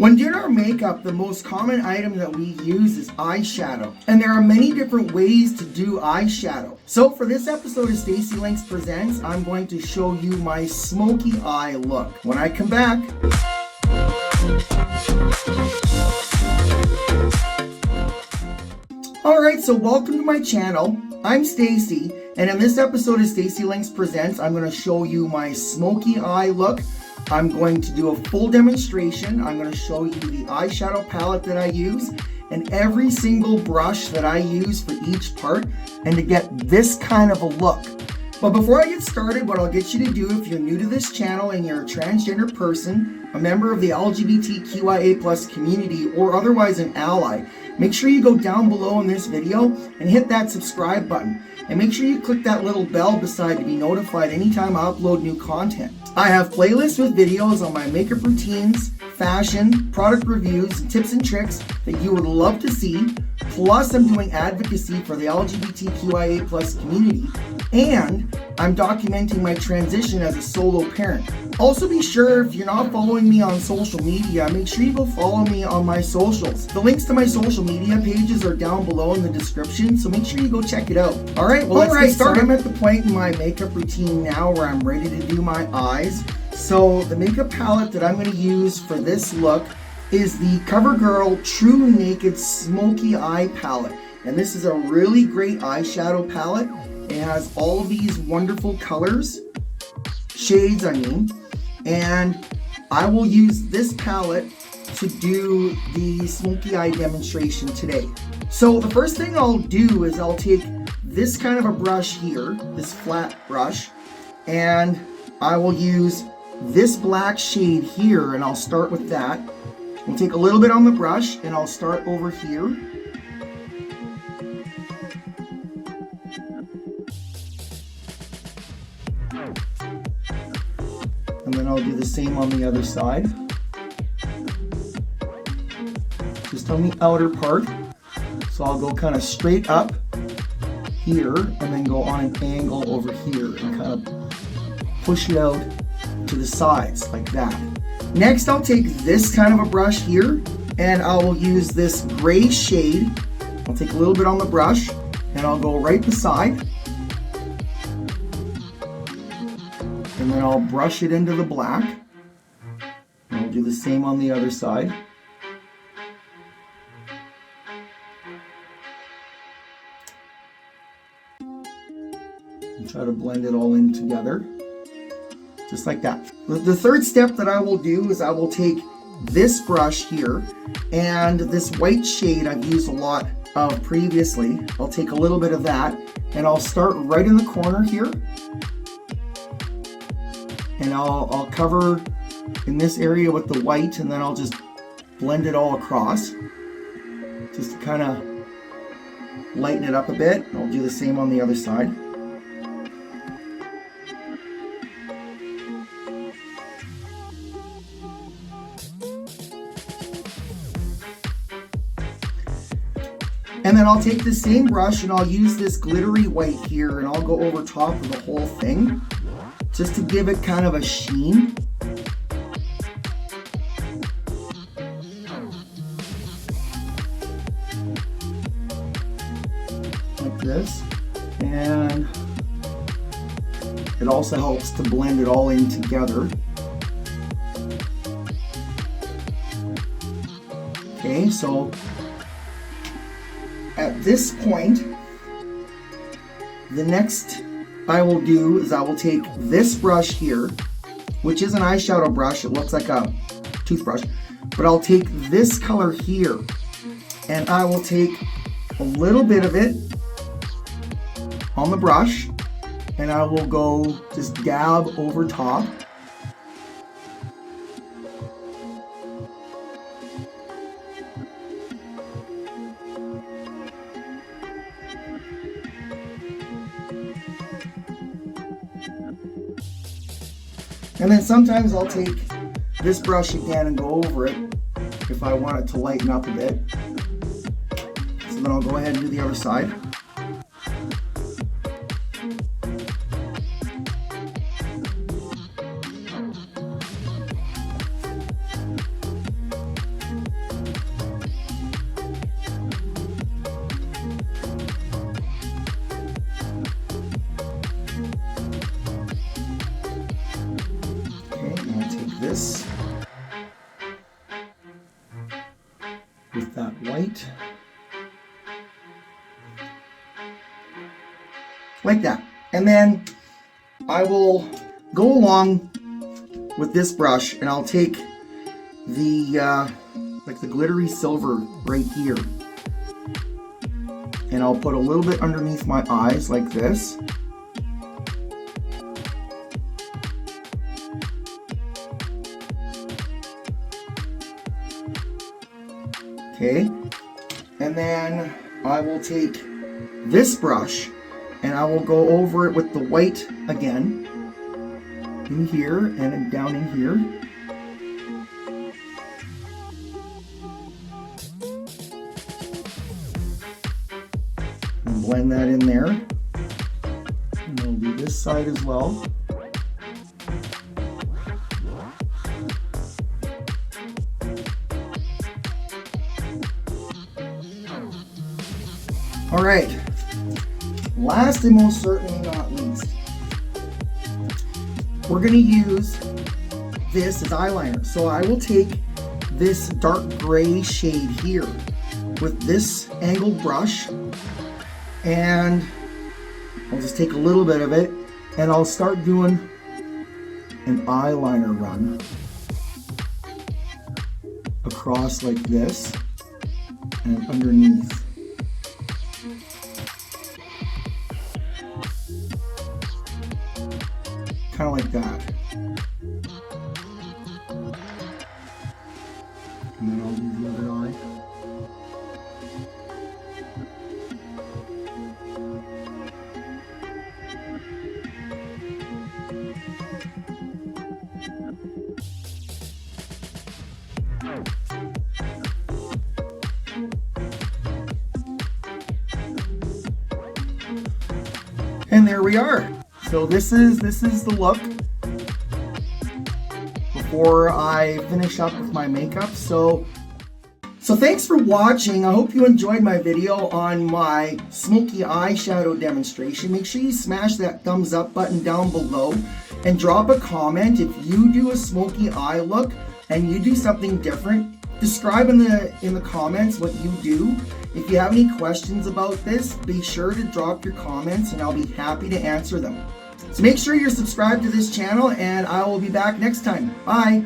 When doing our makeup, the most common item that we use is eyeshadow. And there are many different ways to do eyeshadow. So for this episode of Stacy Links Presents, I'm going to show you my smoky eye look. When I come back... Alright, so welcome to my channel. I'm Stacy, and in this episode of Stacy Links Presents, I'm going to show you my smoky eye look. I'm going to do a full demonstration. I'm going to show you the eyeshadow palette that I use and every single brush that I use for each part, and to get this kind of a look. But before I get started, what I'll get you to do, if you're new to this channel and you're a transgender person, a member of the LGBTQIA+ community, or otherwise an ally, make sure you go down below in this video and hit that subscribe button. And make sure you click that little bell beside to be notified anytime I upload new content. I have playlists with videos on my makeup routines, fashion, product reviews, and tips and tricks that you would love to see. Plus, I'm doing advocacy for the LGBTQIA+ community, and I'm documenting my transition as a solo parent. Also, be sure, if you're not following me on social media, make sure you go follow me on my socials. The links to my social media pages are down below in the description, so make sure you go check it out. Alright, well, let's get started. I'm at the point in my makeup routine now where I'm ready to do my eyes. So the makeup palette that I'm going to use for this look is the CoverGirl True Naked Smoky Eye Palette. And this is a really great eyeshadow palette. It has all of these wonderful colors, shades I mean, and I will use this palette to do the smoky eye demonstration today. So the first thing I'll do is I'll take this kind of a brush here, this flat brush, and I will use this black shade here, and I'll start with that. I'll take a little bit on the brush and I'll start over here. And then I'll do the same on the other side. Just on the outer part. So I'll go kind of straight up here and then go on an angle over here and kind of push it out to the sides like that. Next, I'll take this kind of a brush here and I will use this gray shade. I'll take a little bit on the brush and I'll go right beside. And then I'll brush it into the black. And I'll do the same on the other side. And try to blend it all in together. Just like that. The third step that I will do is I will take this brush here and this white shade I've used a lot of previously. I'll take a little bit of that and I'll start right in the corner here. And I'll cover in this area with the white, and then I'll just blend it all across. Just to kind of lighten it up a bit. I'll do the same on the other side. And then I'll take the same brush and I'll use this glittery white here and I'll go over top of the whole thing just to give it kind of a sheen. Like this. And it also helps to blend it all in together. Okay, so at this point, the next I will do is I will take this brush here, which is an eyeshadow brush. It looks like a toothbrush, but I'll take this color here and I will take a little bit of it on the brush and I will go just dab over top. And then sometimes I'll take this brush again and go over it if I want it to lighten up a bit. So then I'll go ahead and do the other side. with that white. Like that. And then I will go along with this brush and I'll take the like the glittery silver right here. And I'll put a little bit underneath my eyes like this. Okay, and then I will take this brush and I will go over it with the white again, in here and then down in here. And blend that in there. And I'll do this side as well. All right, last and most certainly not least, we're going to use this as eyeliner. So I will take this dark gray shade here with this angled brush, and I'll just take a little bit of it and I'll start doing an eyeliner run across like this and underneath. Kind of like that. And then I'll do the other eye. And there we are. So this is the look before I finish up with my makeup. So thanks for watching. I hope you enjoyed my video on my smoky eyeshadow demonstration. Make sure you smash that thumbs up button down below and drop a comment if you do a smoky eye look and you do something different. Describe in the comments what you do. If you have any questions about this, be sure to drop your comments and I'll be happy to answer them. So make sure you're subscribed to this channel and I will be back next time. Bye.